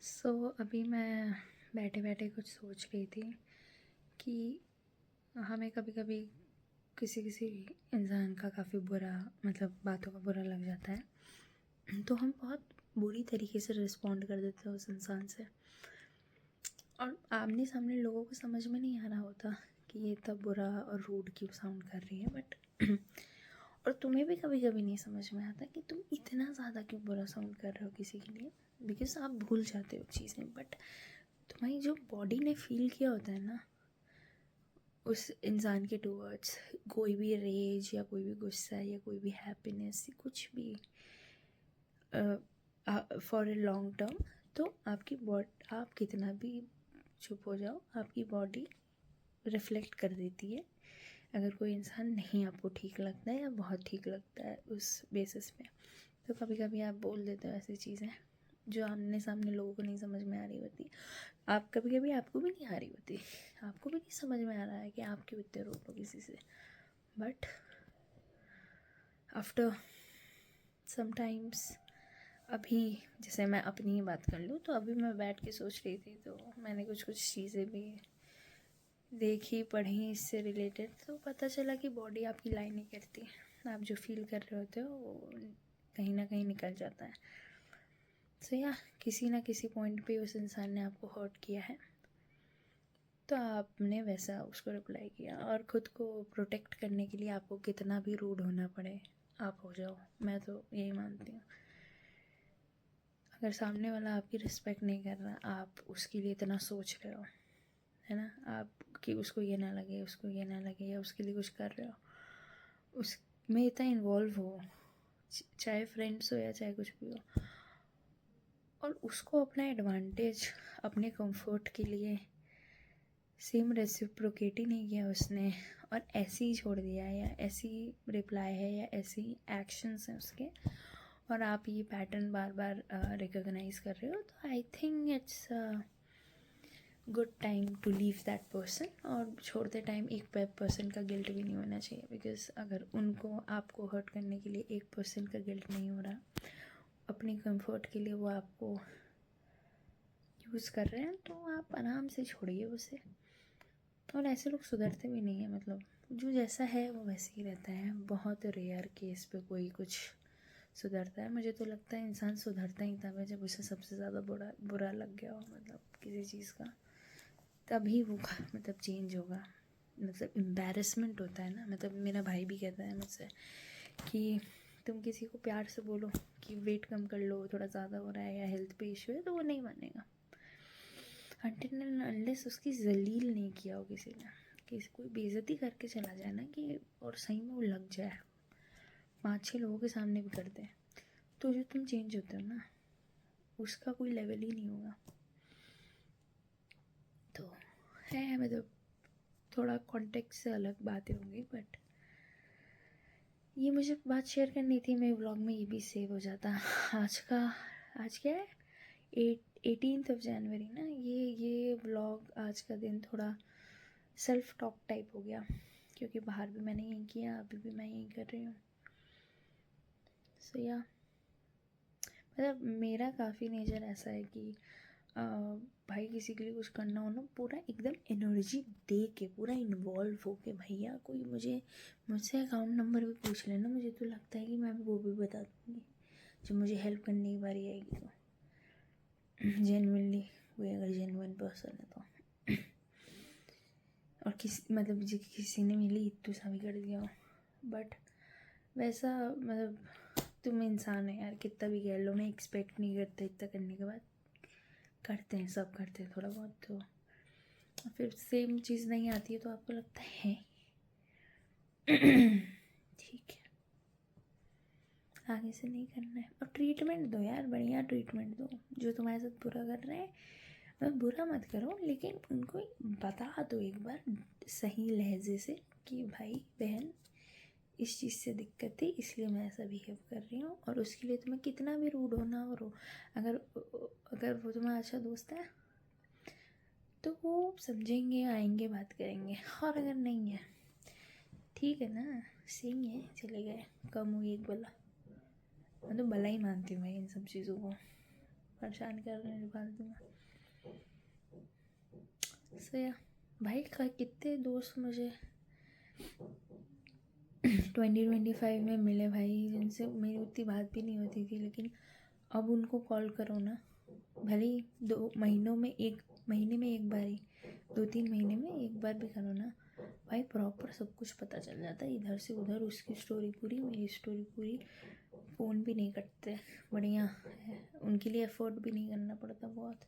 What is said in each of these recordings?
अभी मैं बैठे बैठे कुछ सोच रही थी कि हमें कभी कभी किसी किसी इंसान का काफ़ी बुरा बातों का बुरा लग जाता है, तो हम बहुत बुरी तरीके से रिस्पॉन्ड कर देते हैं उस इंसान से। और आमने सामने लोगों को समझ में नहीं आ रहा होता कि ये इतना बुरा और रूड क्यों साउंड कर रही है, बट और तुम्हें भी कभी कभी नहीं समझ में आता कि तुम इतना ज़्यादा क्यों बुरा साउंड कर रहे हो किसी के लिए, बिकॉज आप भूल जाते हो चीज़ें। बट तुम्हारी जो बॉडी ने फील किया होता है ना उस इंसान के टूवर्ड्स, कोई भी रेज या कोई भी गुस्सा या कोई भी हैप्पीनेस, कुछ भी फॉर ए लॉन्ग टर्म, तो आप कितना भी चुप हो जाओ, आपकी बॉडी रिफ्लेक्ट कर देती है अगर कोई इंसान नहीं आपको ठीक लगता है या बहुत ठीक लगता है उस बेसिस पे। तो कभी कभी आप बोल देते हो ऐसी चीज़ें जो आमने सामने लोगों को नहीं समझ में आ रही होती। आप कभी कभी आपको भी नहीं आ रही होती, आपको भी नहीं समझ में आ रहा है कि आप क्यों इतने रूड हो किसी से। बट आफ्टर समटाइम्स, अभी जैसे मैं अपनी ही बात कर लूँ, तो अभी मैं बैठ के सोच रही थी, तो मैंने कुछ चीज़ें भी देखी पढ़ी इससे रिलेटेड, तो पता चला कि बॉडी आपकी लाई नहीं करती। आप जो फील कर रहे होते हो वो कहीं ना कहीं निकल जाता है। या किसी ना किसी पॉइंट पे उस इंसान ने आपको हर्ट किया है, तो आपने वैसा उसको रिप्लाई किया, और ख़ुद को प्रोटेक्ट करने के लिए आपको कितना भी रूड होना पड़े आप हो जाओ। मैं तो यही मानती हूँ। अगर सामने वाला आपकी रिस्पेक्ट नहीं कर रहा, आप उसके लिए इतना सोच रहे हो, है ना, आप कि उसको ये ना लगे, उसको ये ना लगे, या उसके लिए कुछ कर रहे हो, उसमें इतना इन्वॉल्व हो, चाहे फ्रेंड्स हो या चाहे कुछ भी हो, और उसको अपना एडवांटेज अपने कंफर्ट के लिए सेम रेसिप्रोकेट ही नहीं किया उसने, और ऐसे ही छोड़ दिया, या ऐसी रिप्लाई है या ऐसी एक्शंस हैं उसके, और आप ये पैटर्न बार बार रिकॉग्नाइज कर रहे हो, तो I think it's good time to leave that person. और छोड़ते टाइम एक पर्सन का गिल्ट भी नहीं होना चाहिए, बिकॉज अगर उनको आपको हर्ट करने के लिए एक पर्सन का गिल्ट नहीं हो रहा, अपने कंफर्ट के लिए वो आपको यूज़ कर रहे हैं, तो आप आराम से छोड़िए उसे। और ऐसे लोग सुधरते भी नहीं है, जो जैसा है वो वैसे ही रहता है। बहुत रेयर केस पे कोई कुछ सुधरता है। मुझे तो लगता है इंसान सुधरता ही तब है जब उसे सबसे ज़्यादा बुरा लग गया हो, किसी चीज़ का, तभी वो चेंज होगा। एम्बैरेसमेंट होता है ना। मेरा भाई भी कहता है मुझसे कि तुम किसी को प्यार से बोलो कि वेट कम कर लो, थोड़ा ज़्यादा हो रहा है या हेल्थ पे इशू है, तो वो नहीं मानेगा अनटिल एंड अनलेस उसकी जलील नहीं किया हो किसी ने, किसी कोई बेइज्जती करके चला जाए ना, कि और सही में वो लग जाए, 5-6 लोगों के सामने भी कर दे, तो जो तुम चेंज होते हो ना, उसका कोई लेवल ही नहीं होगा। तो है थोड़ा कॉन्टेक्स्ट से अलग बातें होंगी, बट ये मुझे बात शेयर करनी थी। मेरे व्लॉग में ये भी सेव हो जाता। आज क्या है, 18th जनवरी ना। ये व्लॉग आज का दिन थोड़ा सेल्फ टॉक टाइप हो गया, क्योंकि बाहर भी मैंने यही किया, अभी भी मैं यही कर रही हूँ। या मेरा काफ़ी नेचर ऐसा है कि भाई किसी के लिए कुछ करना हो ना, पूरा एकदम एनर्जी दे के, पूरा इन्वॉल्व हो के, भैया कोई मुझसे अकाउंट नंबर भी पूछ लेना, मुझे तो लगता है कि मैं वो भी बता दूँगी जब मुझे हेल्प करने की बारी आएगी। तो जेन्युइनली कोई अगर जेन्युइन पर्सन है तो, और किसी ने मेरे लिए इतना सा भी कर दिया हो, बट वैसा तुम इंसान है यार, कितना भी कह लो, मैं एक्सपेक्ट नहीं करता इतना करने के बाद। करते हैं, सब करते हैं थोड़ा बहुत, तो फिर सेम चीज़ नहीं आती है तो आपको लगता है ठीक है, आगे से नहीं करना है। और ट्रीटमेंट दो यार, बढ़िया ट्रीटमेंट दो। जो तुम्हारे साथ बुरा कर रहे हैं बुरा मत करो, लेकिन उनको बता दो एक बार सही लहजे से कि भाई बहन इस चीज़ से दिक्कत थी, इसलिए मैं ऐसा बिहेव कर रही हूँ, और उसके लिए तुम्हें कितना भी रूड होना और हो, अगर वो तुम्हारा अच्छा दोस्त है तो वो समझेंगे, आएंगे, बात करेंगे। और अगर नहीं है, ठीक है ना, सही है, चले गए, कम हुई एक बला। मैं तो भला ही मानती हूँ भाई इन सब चीज़ों को। परेशान कर रहे हैं फालतू में। सो या भाई कितने दोस्त मुझे 2025 में मिले भाई, जिनसे मेरी उतनी बात भी नहीं होती थी, लेकिन अब उनको कॉल करो ना, भले ही 2 महीनों में महीने में एक बार ही, 2-3 महीने में एक बार भी करो ना भाई, प्रॉपर सब कुछ पता चल जाता है, इधर से उधर, उसकी स्टोरी पूरी, मेरी स्टोरी पूरी। फ़ोन भी नहीं कटते, बढ़िया है, उनके लिए एफर्ट भी नहीं करना पड़ता बहुत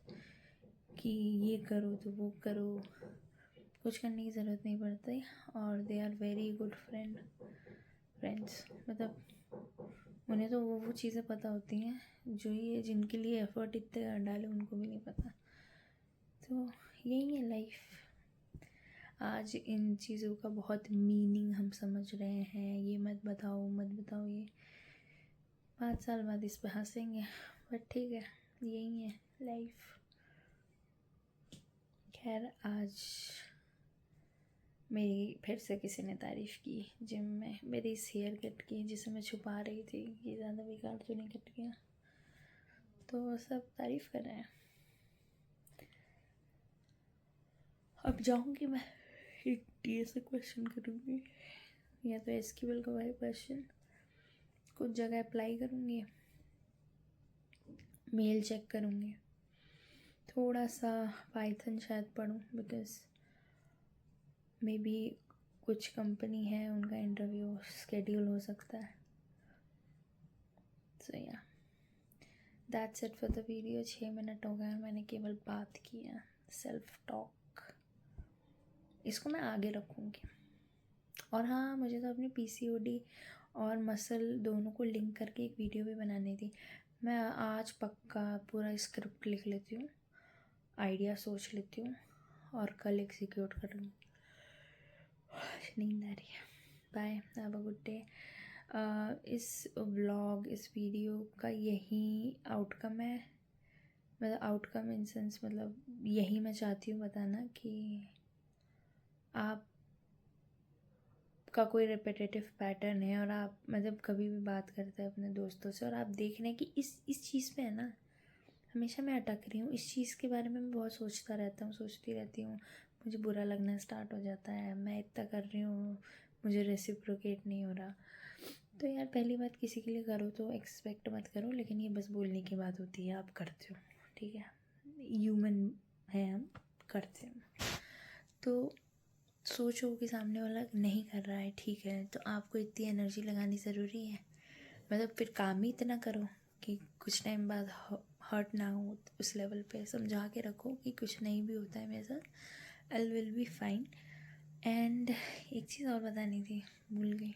कि ये करो तो वो करो, कुछ करने की ज़रूरत नहीं पड़ती। और they are very good friends, मतलब उन्हें तो वो चीज़ें पता होती हैं जो ये जिनके लिए एफर्ट इतने डाले उनको भी नहीं पता। तो यही है लाइफ। आज इन चीज़ों का बहुत मीनिंग हम समझ रहे हैं, ये मत बताओ मत बताओ, ये 5 साल बाद इस पे हंसेंगे, बट ठीक है, यही है लाइफ। खैर, आज मेरी फिर से किसी ने तारीफ़ की जिम में मेरी इस हेयर कट की, जिसे मैं छुपा रही थी कि ज़्यादा बेकार तो नहीं कट गया, तो सब तारीफ़ कर रहे हैं। अब जाऊँगी मैं, एक ऐसा क्वेश्चन करूँगी, या तो एसक्यूएल का वाला क्वेश्चन कुछ जगह अप्लाई करूँगी, मेल चेक करूँगी, थोड़ा सा पाइथन शायद पढूँ, बिकॉज मे बी कुछ कंपनी है उनका इंटरव्यू स्केड्यूल हो सकता है। सो या that's it for the video. 6 minute हो गए, मैंने केवल बात की है, सेल्फ टॉक, इसको मैं आगे रखूँगी। और हाँ, मुझे तो अपनी पीसीओडी और मसल दोनों को लिंक करके एक वीडियो भी बनानी थी। मैं आज पक्का पूरा स्क्रिप्ट लिख लेती हूँ, आइडिया सोच लेती हूँ और कल एग्जीक्यूट करूँगी। नींद आ रही है। Bye, have a good day. इस व्लॉग, इस वीडियो का यही आउटकम है, मतलब आउटकम इन सेंस, मतलब यही मैं चाहती हूँ बताना कि आप का कोई रिपीटेटिव पैटर्न है और आप मतलब कभी भी बात करते हैं अपने दोस्तों से और आप देख रहे हैं कि इस चीज़ पे है ना, हमेशा मैं अटक रही हूँ, इस चीज़ के बारे में मैं बहुत सोचता रहता हूँ, सोचती रहती हूँ, मुझे बुरा लगना स्टार्ट हो जाता है, मैं इतना कर रही हूँ, मुझे रेसिप्रोकेट नहीं हो रहा। तो यार, पहली बात, किसी के लिए करो तो एक्सपेक्ट मत करो, लेकिन ये बस बोलने की बात होती है, आप करते हो, ठीक है, ह्यूमन है हम, करते हो। तो सोचो कि सामने वाला नहीं कर रहा है, ठीक है, तो आपको इतनी एनर्जी लगानी ज़रूरी है? मतलब फिर काम ही इतना करो कि कुछ टाइम बाद हर्ट ना हो, उस लेवल पे समझा के रखो कि कुछ नहीं भी होता है मेरे साथ, I will be fine. And एक चीज़ और बतानी थी, भूल गई।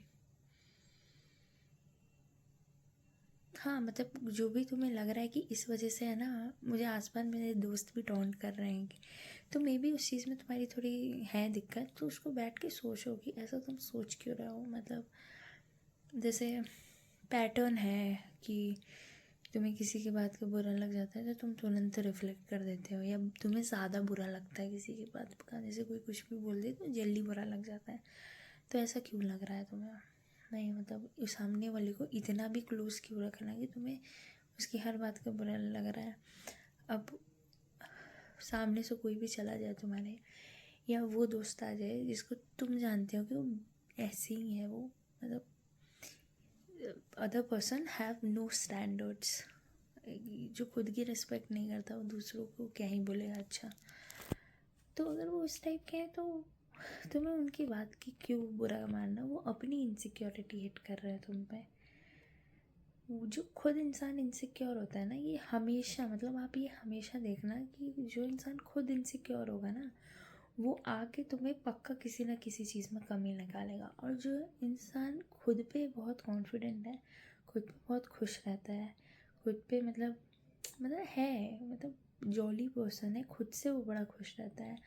हाँ, मतलब जो भी तुम्हें लग रहा है कि इस वजह से है ना, मुझे आसपास मेरे दोस्त भी टॉन्ट कर रहे हैं कि, तो मे बी उस चीज़ में तुम्हारी थोड़ी है दिक्कत, तो उसको बैठ के सोचो कि ऐसा तुम सोच क्यों रहे हो। मतलब जैसे पैटर्न है कि तुम्हें किसी की बात का बुरा लग जाता है तो तुम तुरंत रिफ्लेक्ट कर देते हो, या तुम्हें ज़्यादा बुरा लगता है किसी की बात का, जैसे कोई कुछ भी बोल दे तो जल्दी बुरा लग जाता है। तो ऐसा क्यों लग रहा है तुम्हें? नहीं, मतलब उस सामने वाले को इतना भी क्लोज क्यों रखना कि तुम्हें उसकी हर बात का बुरा लग रहा है। अब सामने से कोई भी चला जाए तुम्हारे, या वो दोस्त आ जाए जिसको तुम जानते हो कि वो ऐसे ही है, वो मतलब other person have no standards, जो खुद की रिस्पेक्ट नहीं करता वो दूसरों को क्या ही बोलेगा। अच्छा, तो अगर वो उस टाइप के हैं तो तुम्हें उनकी बात की क्यों बुरा मानना? वो अपनी इनसिक्योरिटी हिट कर रहे हैं तुम पे। जो खुद इंसान इनसिक्योर होता है ना, ये हमेशा, मतलब आप ये हमेशा देखना कि जो इंसान खुद इनसिक्योर होगा ना, वो आके तुम्हें पक्का किसी ना किसी चीज़ में कमी निकालेगा। और जो इंसान खुद पे बहुत कॉन्फिडेंट है, खुद पे बहुत खुश रहता है, खुद पे मतलब है, मतलब जॉली पर्सन है, खुद से वो बड़ा खुश रहता है,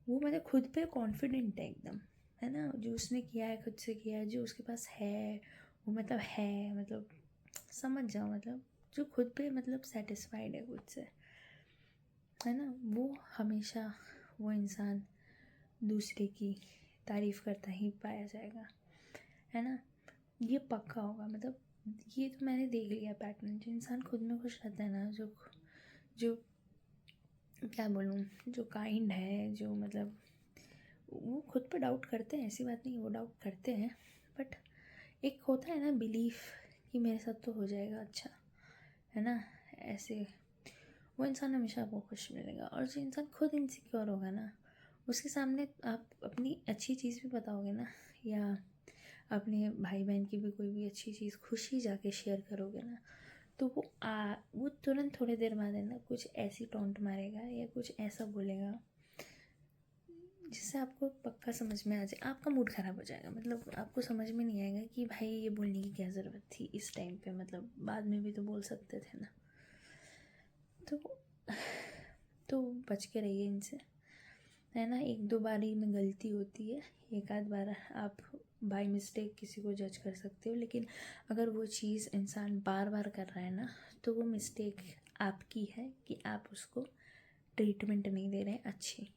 वो मतलब खुद पे कॉन्फिडेंट है एकदम, है ना, जो उसने किया है खुद से किया है, जो उसके पास है वो मतलब है, मतलब समझ जाओ, मतलब जो खुद पे मतलब सेटिस्फाइड है खुद से, है ना, वो हमेशा वो इंसान दूसरे की तारीफ़ करता ही पाया जाएगा, है ना, ये पक्का होगा। मतलब ये तो मैंने देख लिया पैटर्न। जो इंसान खुद में खुश रहता है ना, जो क्या बोलूँ, जो काइंड है, जो मतलब वो खुद पे डाउट करते हैं, ऐसी बात नहीं, वो डाउट करते हैं, बट एक होता है ना बिलीफ कि मेरे साथ तो हो जाएगा अच्छा, है ना, ऐसे वो इंसान हमेशा आपको खुश मिलेगा। और जो इंसान खुद इनसिक्योर होगा ना, उसके सामने आप अपनी अच्छी चीज़ भी बताओगे ना, या अपने भाई बहन की भी कोई भी अच्छी चीज़ खुशी जाके शेयर करोगे ना, तो वो तुरंत थोड़ी देर बाद है ना कुछ ऐसी टॉन्ट मारेगा या कुछ ऐसा बोलेगा जिससे आपको पक्का समझ में आ जाए, आपका मूड ख़राब हो जाएगा। मतलब आपको समझ में नहीं आएगा कि भाई ये बोलने की क्या ज़रूरत थी इस टाइम पे, मतलब बाद में भी तो बोल सकते थे ना। तो बच के रहिए इनसे, है ना। एक दो बारी में गलती होती है, एक आध बार आप बाय मिस्टेक किसी को जज कर सकते हो, लेकिन अगर वो चीज़ इंसान बार बार कर रहा है ना, तो वो मिस्टेक आपकी है कि आप उसको ट्रीटमेंट नहीं दे रहे हैं अच्छी।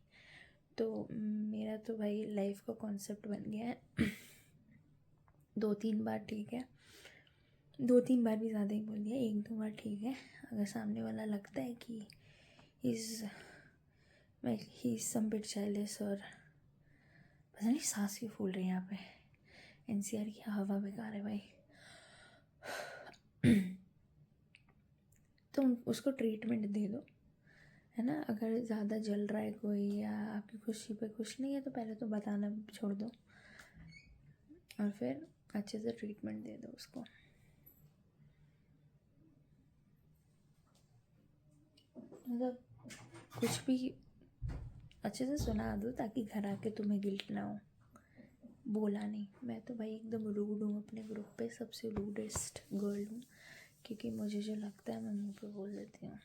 तो मेरा तो भाई लाइफ का कॉन्सेप्ट बन गया है 2-3 बार ठीक है, 2-3 बार भी ज़्यादा ही बोल दिया, 1-2 बार ठीक है। अगर सामने वाला लगता है कि he is some bit jealous, और पता नहीं सांस क्यों फूल रही है यहाँ पे, एनसीआर की हवा बेकार है भाई तो उसको ट्रीटमेंट दे दो, है ना। अगर ज़्यादा जल रहा है कोई या आपकी खुशी पे खुश नहीं है, तो पहले तो बताना छोड़ दो और फिर अच्छे से ट्रीटमेंट दे दो उसको। मतलब कुछ भी अच्छे से सुना दो ताकि घर आके तुम्हें गिल्ट ना हो। बोला नहीं, मैं तो भाई एकदम रूड हूँ, अपने ग्रुप पे सबसे रूडेस्ट गर्ल हूँ, क्योंकि मुझे जो लगता है मैं मुंह पे बोल देती हूँ,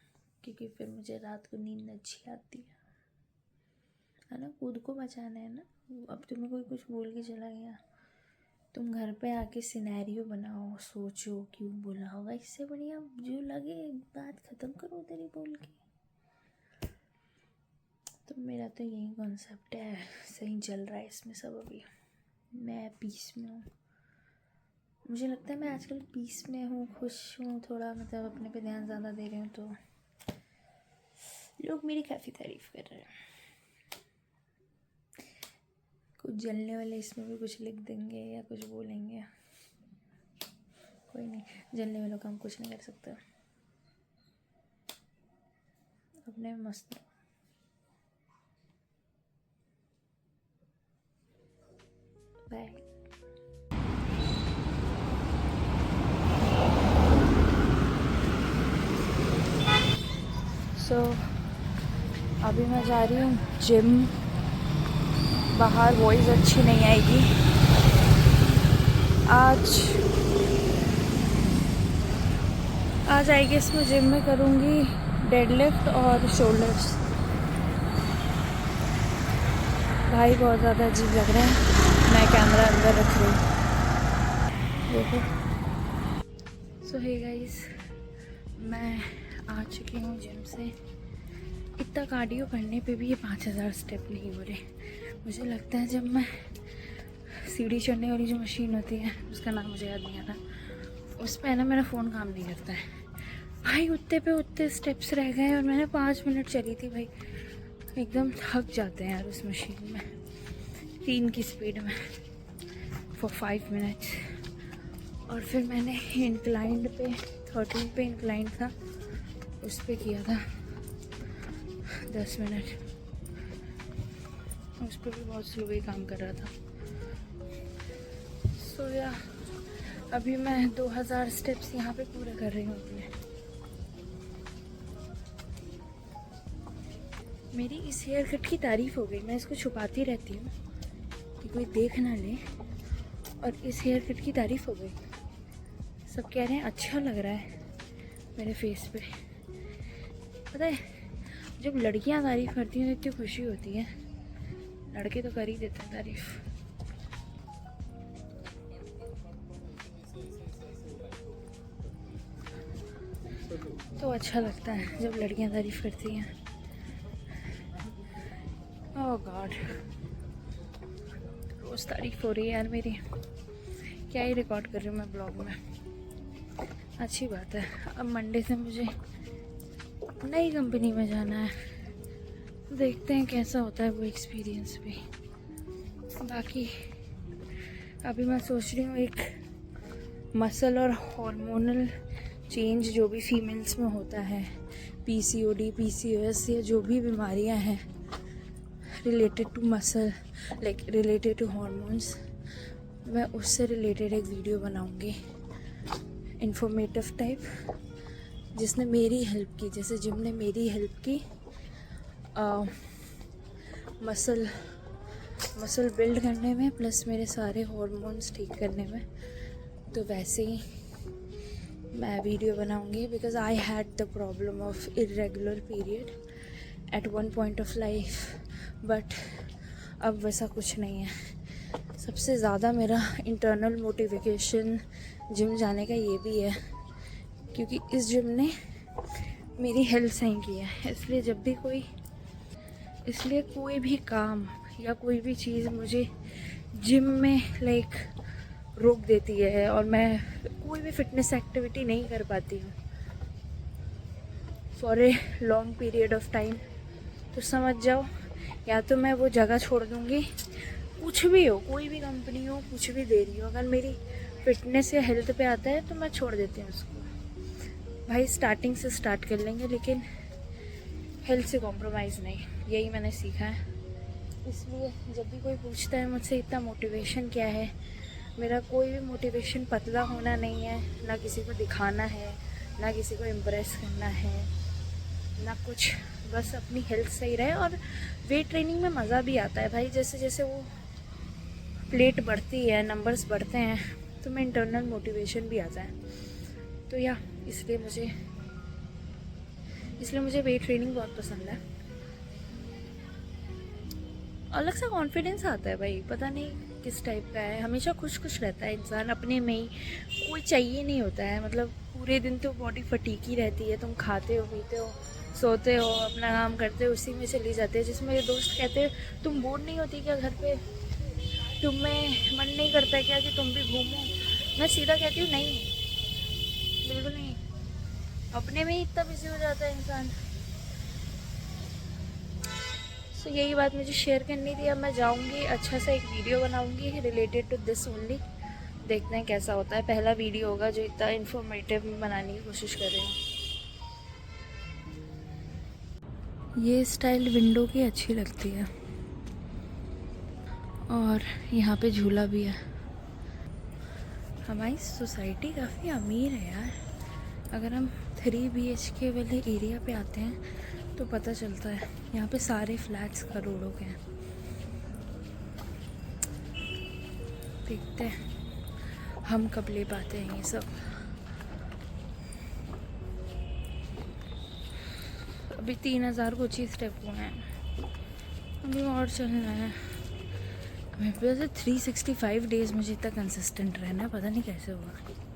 क्योंकि फिर मुझे रात को नींद अच्छी आती है ना। खुद को बचाना है ना। अब तुम्हें कोई कुछ बोल के चला गया, तुम घर पे आके सिनेरियो बनाओ, सोचो क्यों बोला होगा, इससे बढ़िया जो लगे बात ख़त्म करो तेरी बोल के। तो मेरा तो यही कॉन्सेप्ट है, सही चल रहा है इसमें सब। अभी मैं पीस में हूँ, मुझे लगता है मैं आजकल पीस में हूँ, खुश हूँ थोड़ा, मतलब अपने पे ध्यान ज़्यादा दे रही हूँ, तो लोग मेरी काफ़ी तारीफ़ कर रहे हैं। कुछ जलने वाले इसमें भी कुछ लिख देंगे या कुछ बोलेंगे, कोई नहीं, जलने वालों का हम कुछ नहीं कर सकते, अपने में मस्त रहो। बाय। अभी मैं जा रही हूँ जिम, बाहर वॉइस अच्छी नहीं आएगी। आज आएगी इसमें जिम में करूँगी डेडलिफ्ट और शोल्डर्स। भाई बहुत ज़्यादा अजीब लग रहा है, मैं कैमरा अंदर रख रही हूँ, देखो। सो हे गाइस, मैं आ चुकी हूँ जिम से। इतना कार्डियो करने पे भी ये 5000 स्टेप नहीं हो रहे। मुझे लगता है जब मैं सीढ़ी चढ़ने वाली जो मशीन होती है, उसका नाम मुझे याद नहीं आ रहा, उस पर है ना मेरा फ़ोन काम नहीं करता है भाई। उतने पे उतने स्टेप्स रह गए और मैंने 5 मिनट चली थी भाई। एकदम थक जाते हैं यार उस मशीन में, 3 की स्पीड में फॉर 5 मिनट्स। और फिर मैंने इंक्लाइंड पे 13 पे इंक्लाइंड था, उस पर किया था 10 मिनट, उस पर भी बहुत स्लो ही काम कर रहा था। सो या अभी मैं 2000 स्टेप्स यहाँ पे पूरे कर रही हूँ अपने। मेरी इस हेयर कट की तारीफ़ हो गई, मैं इसको छुपाती रहती हूँ कि कोई देख ना ले, और इस हेयर कट की तारीफ़ हो गई। सब कह रहे हैं अच्छा लग रहा है मेरे फेस पे। पता है जब लड़कियां तारीफ़ करती हैं तो इतनी खुशी होती है, लड़के तो कर ही देते हैं तारीफ़। तो अच्छा लगता है जब लड़कियां तारीफ़ करती हैं। ओह गॉड, रोज़ तारीफ़ हो रही है यार मेरी, क्या ही रिकॉर्ड कर रही हूँ मैं ब्लॉग में। अच्छी बात है। अब मंडे से मुझे नई कंपनी में जाना है, देखते हैं कैसा होता है वो एक्सपीरियंस भी। बाकी अभी मैं सोच रही हूँ एक मसल और हार्मोनल चेंज जो भी फीमेल्स में होता है, PCOD, PCOS या जो भी बीमारियाँ हैं related to muscle, like related to hormones, मैं उससे रिलेटेड एक वीडियो बनाऊँगी इंफॉर्मेटिव टाइप, जिसने मेरी हेल्प की, जैसे जिम ने मेरी हेल्प की मसल बिल्ड करने में, प्लस मेरे सारे हॉर्मोन्स ठीक करने में, तो वैसे ही मैं वीडियो बनाऊंगी। Because I had the problem of irregular period at one point of life, but अब वैसा कुछ नहीं है। सबसे ज़्यादा मेरा इंटरनल मोटिवेशन जिम जाने का ये भी है क्योंकि इस जिम ने मेरी हेल्थ सही की है। इसलिए कोई भी काम या कोई भी चीज़ मुझे जिम में लाइक रोक देती है और मैं कोई भी फिटनेस एक्टिविटी नहीं कर पाती हूँ for a long period of time, तो समझ जाओ या तो मैं वो जगह छोड़ दूँगी, कुछ भी हो, कोई भी कंपनी हो, कुछ भी दे रही हो, अगर मेरी फिटनेस या हेल्थ पे आता है तो मैं छोड़ देती हूँ उसको। भाई स्टार्टिंग से स्टार्ट कर लेंगे लेकिन हेल्थ से कॉम्प्रोमाइज़ नहीं, यही मैंने सीखा है। इसलिए जब भी कोई पूछता है मुझसे इतना मोटिवेशन क्या है, मेरा कोई भी मोटिवेशन पतला होना नहीं है, ना किसी को दिखाना है, ना किसी को इम्प्रेस करना है, ना कुछ, बस अपनी हेल्थ सही रहे। और वेट ट्रेनिंग में मज़ा भी आता है भाई, जैसे जैसे वो प्लेट बढ़ती है, नंबर्स बढ़ते हैं, तो मैं इंटरनल मोटिवेशन भी आता है। तो या इसलिए मुझे वेट ट्रेनिंग बहुत पसंद है। अलग सा कॉन्फिडेंस आता है भाई, पता नहीं किस टाइप का है, हमेशा खुश रहता है इंसान अपने में ही, कोई चाहिए नहीं होता है। मतलब पूरे दिन तो बॉडी फटीक ही रहती है, तुम खाते हो, पीते हो, सोते हो, अपना काम करते हो, उसी में चली जाते हैं। जिसमें मेरे दोस्त कहते हैं तुम बोर नहीं होती क्या घर पे, तुम्हें मन नहीं करता क्या कि तुम भी घूमो? मैं सीधा कहती हूँ नहीं, बिल्कुल नहीं, अपने में ही इतना बिजी हो जाता है इंसान। सो यही बात मुझे शेयर करनी थी। अब मैं जाऊंगी, अच्छा सा एक वीडियो बनाऊंगी रिलेटेड टू दिस ओनली, देखते हैं कैसा होता है। पहला वीडियो होगा जो इतना इन्फॉर्मेटिव बनाने की कोशिश कर रही हूँ। ये स्टाइल विंडो की अच्छी लगती है और यहाँ पे झूला भी है। हमारी सोसाइटी काफ़ी अमीर है यार। अगर हम 3 BHK वाले एरिया पे आते हैं तो पता चलता है, यहाँ पे सारे फ्लैट्स करोड़ों के हैं। देखते हैं हम कब ले पाते हैं ये सब। अभी 3000 कुछ ही स्टेप हुए हैं, अभी और चलना है। वैसे 365 डेज़ मुझे इतना कंसिस्टेंट रहना है, पता नहीं कैसे होगा।